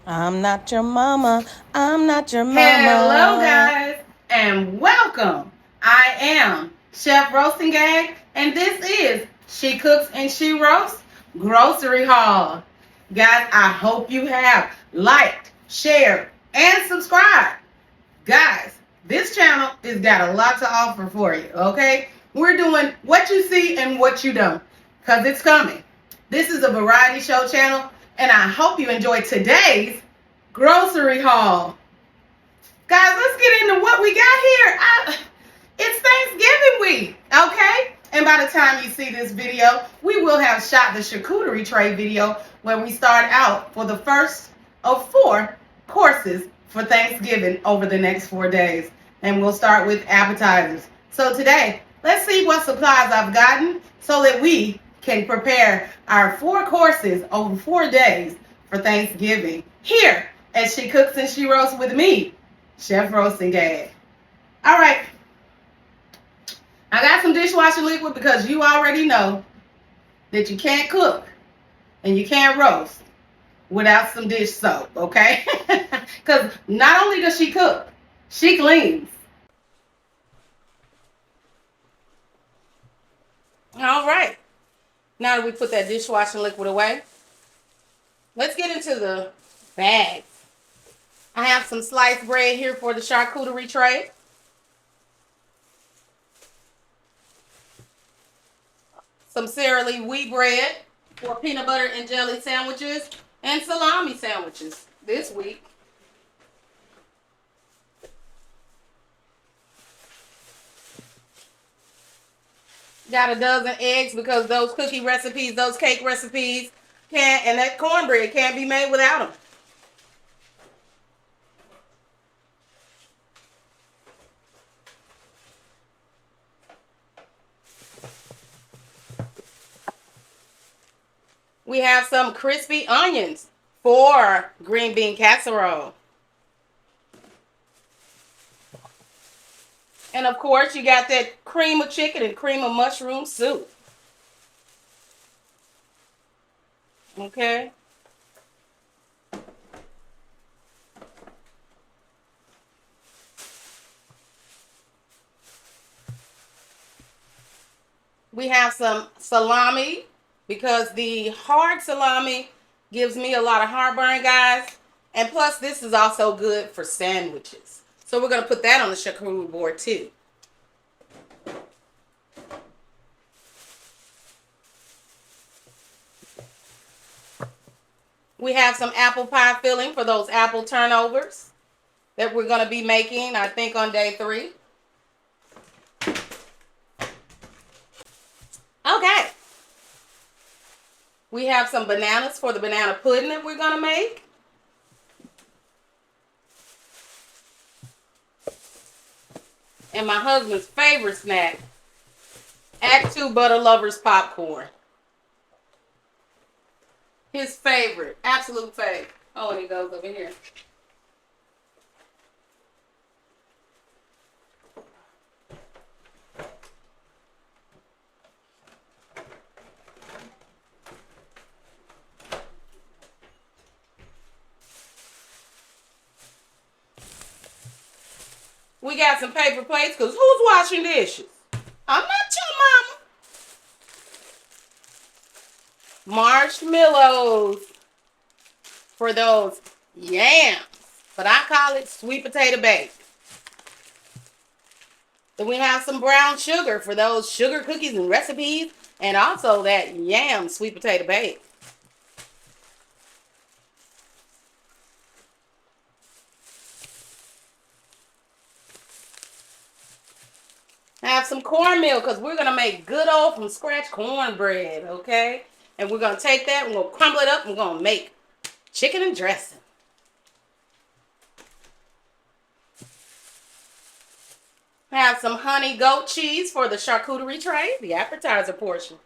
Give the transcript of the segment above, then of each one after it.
I'm not your mama. I'm not your Hello, mama. guys, and welcome. I am Chef Roasting Gag, and this is She Cooks and She Roasts Grocery Haul. Guys, I hope you have liked, shared, and subscribed. Guys, this channel has got a lot to offer for you, okay? We're doing what you see and what you don't, because it's coming. This is a variety show channel, and I hope you enjoy today's grocery haul. Guys, let's get into what we got here. It's Thanksgiving week, okay? And by the time you see this video, we will have shot the charcuterie tray video where we start out for the first of 4 courses for Thanksgiving over the next 4 days. And we'll start with appetizers. So today, let's see what supplies I've gotten so that we can prepare our 4 courses over 4 days for Thanksgiving here as She Cooks and She Roasts with me, Chef Roasting Gag. All right, I got some dishwashing liquid because you already know that you can't cook and you can't roast without some dish soap, okay? Because not only does she cook, she cleans. All right, now that we put that dishwashing liquid away, let's get into the bags. I have some sliced bread here for the charcuterie tray. Some Sara Lee wheat bread for peanut butter and jelly sandwiches and salami sandwiches this week. Got a dozen eggs because those cookie recipes, those cake recipes can't, and that cornbread can't be made without them. We have some crispy onions for green bean casserole. And of course, you got that cream of chicken and cream of mushroom soup. Okay. We have some salami because the hard salami gives me a lot of heartburn, guys. And plus, this is also good for sandwiches. So we're going to put that on the charcuterie board too. We have some apple pie filling for those apple turnovers that we're going to be making, I think, on day 3. Okay. We have some bananas for the banana pudding that we're going to make. And my husband's favorite snack, Act 2 Butter Lovers popcorn. His favorite, absolute favorite. Oh, and it goes over here. We got some paper plates because who's washing dishes? I'm not your mama. Marshmallows for those yams. But I call it sweet potato bake. Then we have some brown sugar for those sugar cookies and recipes. And also that yam sweet potato bake. I have some cornmeal because we're going to make good old from scratch cornbread, okay? And we're going to take that and we'll crumble it up and we're going to make chicken and dressing. I have some honey goat cheese for the charcuterie tray, the appetizer portion.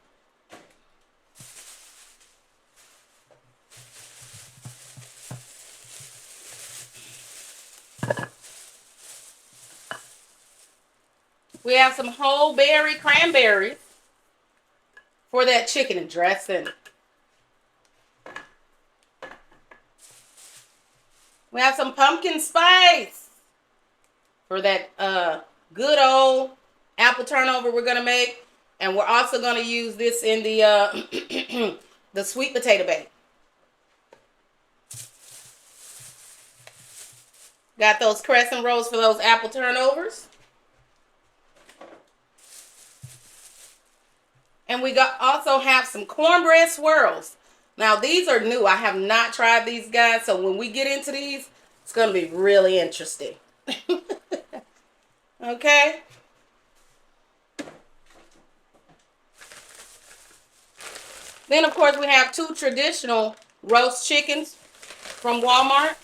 We have some whole berry cranberries for that chicken and dressing. We have some pumpkin spice for that good old apple turnover we're gonna make, and we're also gonna use this in the the sweet potato bake. Got those crescent rolls for those apple turnovers. And we also have some cornbread swirls. Now these are new. I have not tried these guys, so when we get into these, it's going to be really interesting. Okay. Then of course we have two traditional roast chickens from Walmart.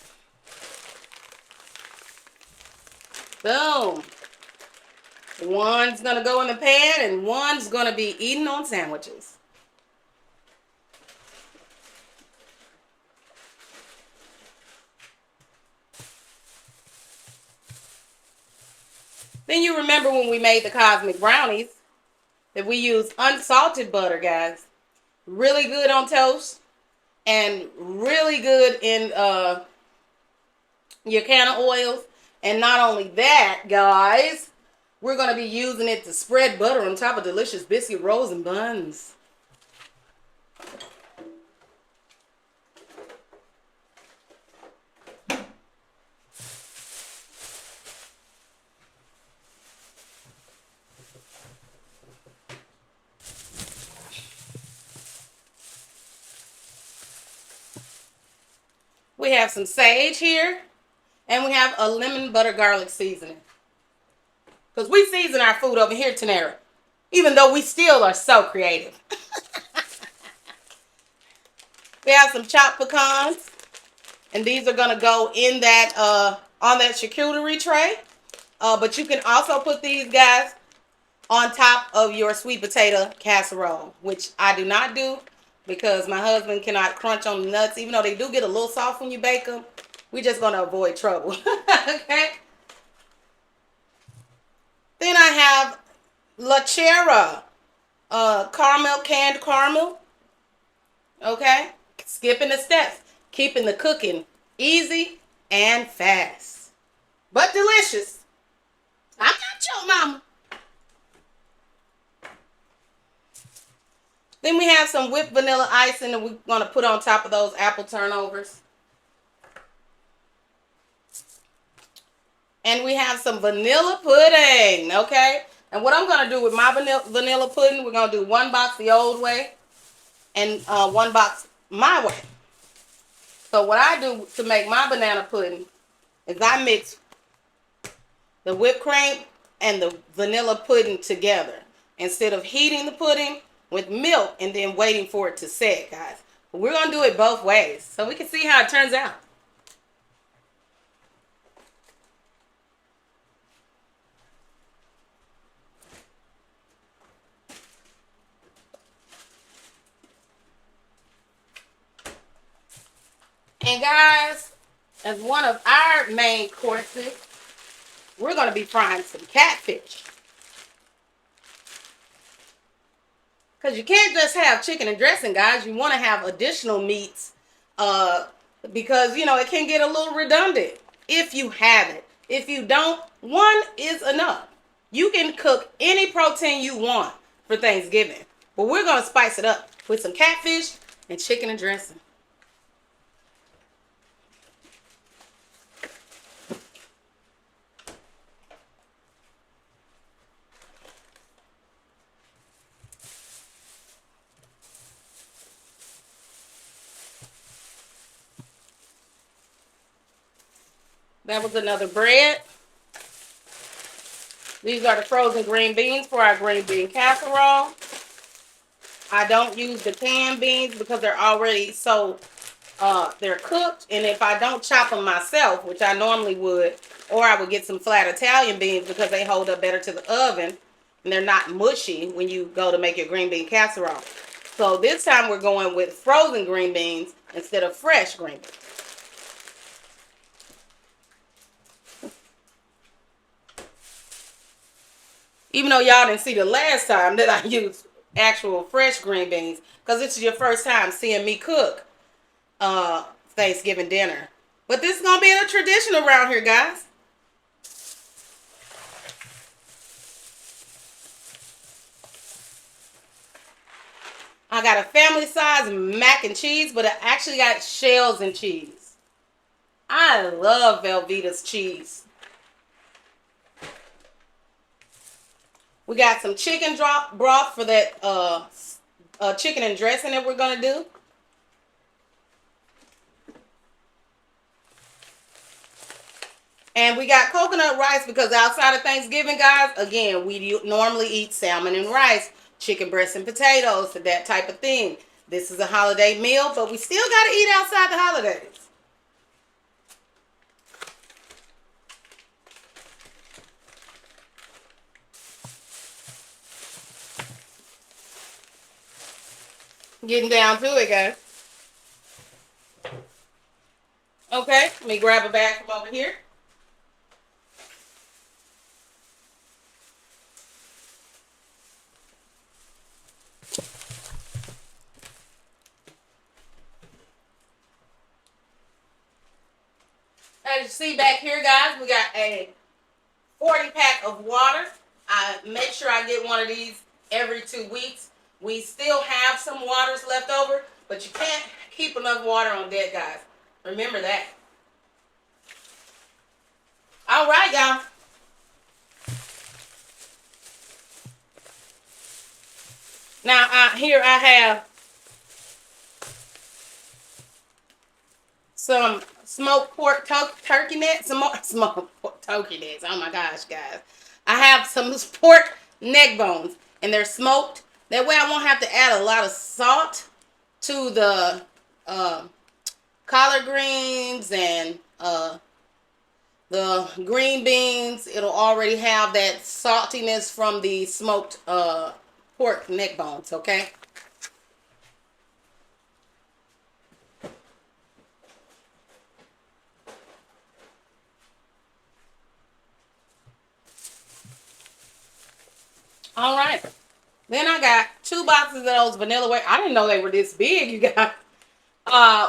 Boom. One's going to go in the pan and one's going to be eaten on sandwiches. Then you remember when we made the cosmic brownies that we use unsalted butter, guys. Really good on toast and really good in your can of oils. And not only that, guys, we're going to be using it to spread butter on top of delicious biscuit rolls and buns. We have some sage here, and we have a lemon butter garlic seasoning. Because we season our food over here, Tanera, even though we still are so creative. We have some chopped pecans, and these are going to go in that on that charcuterie tray. But you can also put these guys on top of your sweet potato casserole, which I do not do because my husband cannot crunch on the nuts, even though they do get a little soft when you bake them. We're just going to avoid trouble. Okay. Then I have La Chera, caramel, canned caramel. Okay. Skipping the steps, keeping the cooking easy and fast, but delicious. I'm not your mama. Then we have some whipped vanilla icing that we're going to put on top of those apple turnovers. And we have some vanilla pudding, okay? And what I'm going to do with my vanilla pudding, we're going to do one box the old way and one box my way. So what I do to make my banana pudding is I mix the whipped cream and the vanilla pudding together instead of heating the pudding with milk and then waiting for it to set, guys. But we're going to do it both ways so we can see how it turns out. And guys, as one of our main courses, we're going to be frying some catfish. Because you can't just have chicken and dressing, guys. You want to have additional meats because, you know, it can get a little redundant if you have it. If you don't, one is enough. You can cook any protein you want for Thanksgiving. But we're going to spice it up with some catfish and chicken and dressing. That was another bread. These are the frozen green beans for our green bean casserole. I don't use the canned beans because they're already so, they're cooked. And if I don't chop them myself, which I normally would, or I would get some flat Italian beans because they hold up better to the oven. And they're not mushy when you go to make your green bean casserole. So this time we're going with frozen green beans instead of fresh green beans. Even though y'all didn't see the last time that I used actual fresh green beans, because this is your first time seeing me cook Thanksgiving dinner. But this is going to be a tradition around here, guys. I got a family size mac and cheese, but I actually got shells and cheese. I love Velveeta's cheese. We got some chicken broth for that chicken and dressing that we're going to do. And we got coconut rice because outside of Thanksgiving, guys, again, we normally eat salmon and rice, chicken breast and potatoes, that type of thing. This is a holiday meal, but we still got to eat outside the holidays. Getting down to it, guys. Okay, let me grab a bag from over here. As you see back here, guys, we got a 40 pack of water. I make sure I get one of these every 2 weeks. We still have some waters left over, but you can't keep enough water on deck, guys. Remember that. All right, y'all. Now, here I have some smoked pork turkey necks. Some more smoked pork turkey necks. Oh my gosh, guys. I have some pork neck bones, and they're smoked. That way I won't have to add a lot of salt to the collard greens and the green beans. It'll already have that saltiness from the smoked pork neck bones, okay? All right. Then I got 2 boxes of those vanilla wafers. I didn't know they were this big, you guys.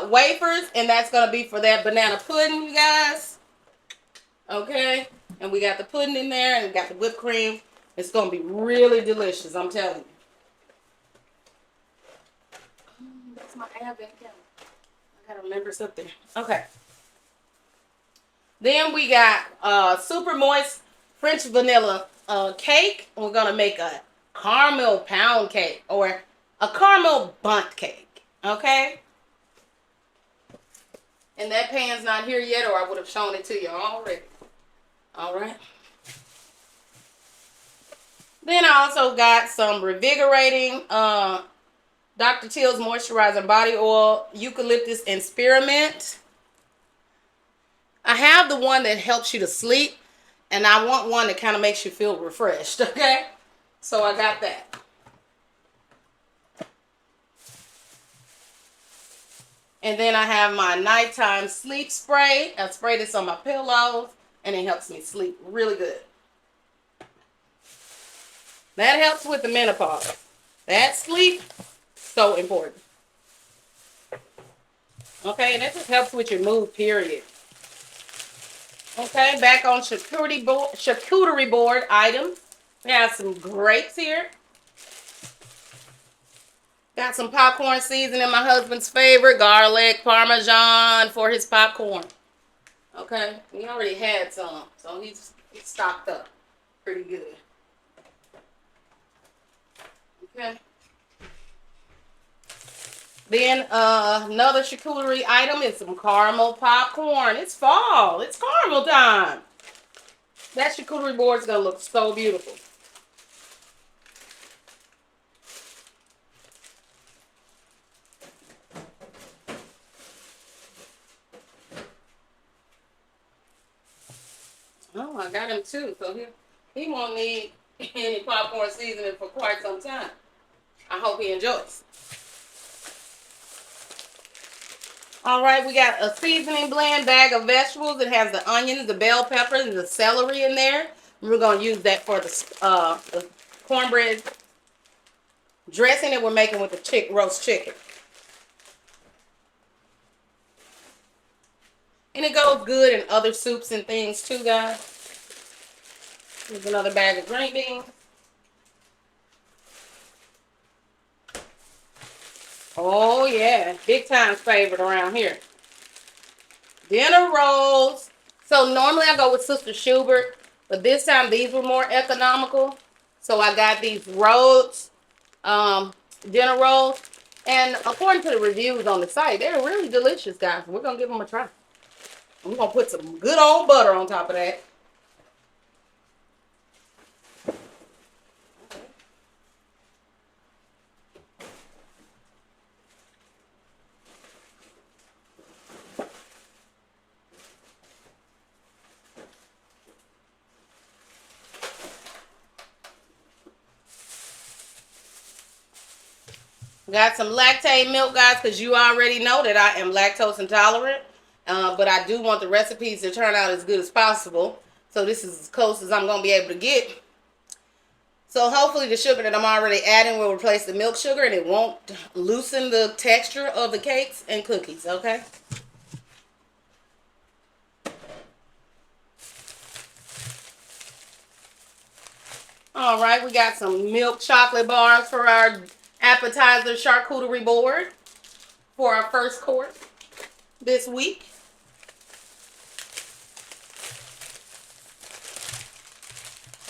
Wafers, and that's going to be for that banana pudding, you guys. Okay? And we got the pudding in there, and we got the whipped cream. It's going to be really delicious, I'm telling you. That's my advent calendar. I got to remember something. Okay. Then we got super moist French vanilla cake. We're going to make a caramel pound cake or a caramel bundt cake. Okay? And that pan's not here yet, or I would have shown it to you already. All right. Then I also got some revigorating Dr. Teal's moisturizing body oil, eucalyptus and spearmint. I have the one that helps you to sleep, and I want one that kind of makes you feel refreshed, okay? So I got that. And then I have my nighttime sleep spray. I spray this on my pillows, and it helps me sleep really good. That helps with the menopause. That sleep, so important. Okay, and that just helps with your mood, period. Okay, back on charcuterie board items. We have some grapes here. Got some popcorn seasoning, my husband's favorite, garlic, parmesan for his popcorn. Okay, we already had some, so he's stocked up pretty good. Okay. Then another charcuterie item is some caramel popcorn. It's fall. It's caramel time. That charcuterie board is going to look so beautiful. Oh, I got him too. So he won't need any popcorn seasoning for quite some time. I hope he enjoys. All right, we got a seasoning blend bag of vegetables. It has the onions, the bell peppers, and the celery in there. We're going to use that for the cornbread dressing that we're making with the roast chicken. And it goes good in other soups and things too, guys. Here's another bag of green beans. Oh, yeah. Big time favorite around here. Dinner rolls. So normally I go with Sister Schubert, but this time these were more economical. So I got these Rhodes dinner rolls. And according to the reviews on the site, they're really delicious, guys. We're going to give them a try. We're going to put some good old butter on top of that. Got some lactate milk, guys, because you already know that I am lactose intolerant. But I do want the recipes to turn out as good as possible. So this is as close as I'm going to be able to get. So hopefully the sugar that I'm already adding will replace the milk sugar and it won't loosen the texture of the cakes and cookies, okay? All right, we got some milk chocolate bars for our appetizer charcuterie board for our first course this week.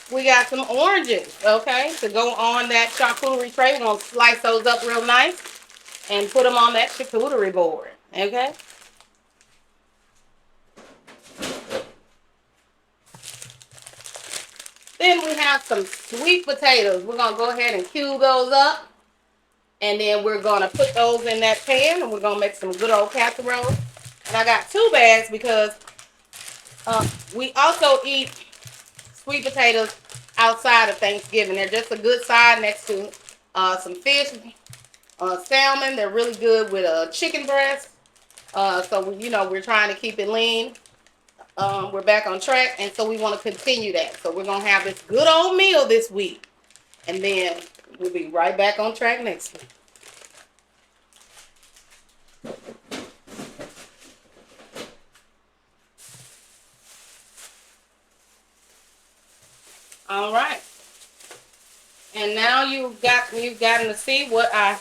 We got some oranges, okay, to go on that charcuterie tray. We're going to slice those up real nice and put them on that charcuterie board, okay? Then we have some sweet potatoes. We're going to go ahead and cube those up. And then we're going to put those in that pan. And we're going to make some good old casserole. And I got 2 bags because we also eat sweet potatoes outside of Thanksgiving. They're just a good side next to some fish, salmon. They're really good with chicken breast. So, you know, we're trying to keep it lean. We're back on track, and so we want to continue that. So we're going to have this good old meal this week, and then we'll be right back on track next week. All right. And now you've gotten to see what I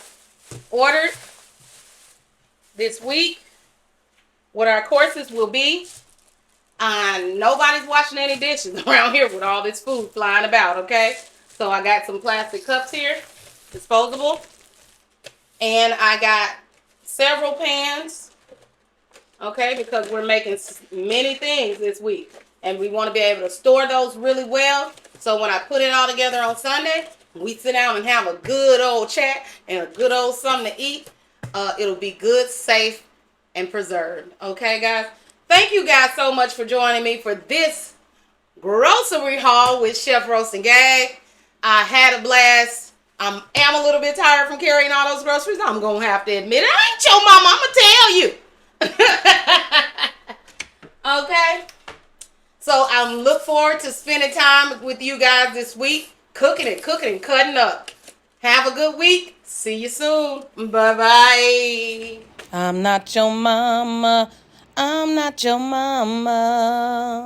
ordered this week, what our courses will be. Nobody's washing any dishes around here with all this food flying about, okay? So I got some plastic cups here, disposable. And I got several pans, okay, because we're making many things this week. And we want to be able to store those really well. So when I put it all together on Sunday, we sit down and have a good old chat and a good old something to eat. It'll be good, safe, and preserved. Okay, guys? Thank you guys so much for joining me for this grocery haul with Chef Roast and Gag. I had a blast. I am a little bit tired from carrying all those groceries. I'm going to have to admit it. I ain't your mama. I'm going to tell you. Okay? So I look forward to spending time with you guys this week. Cooking and cutting up. Have a good week. See you soon. Bye-bye. I'm not your mama. I'm not your mama.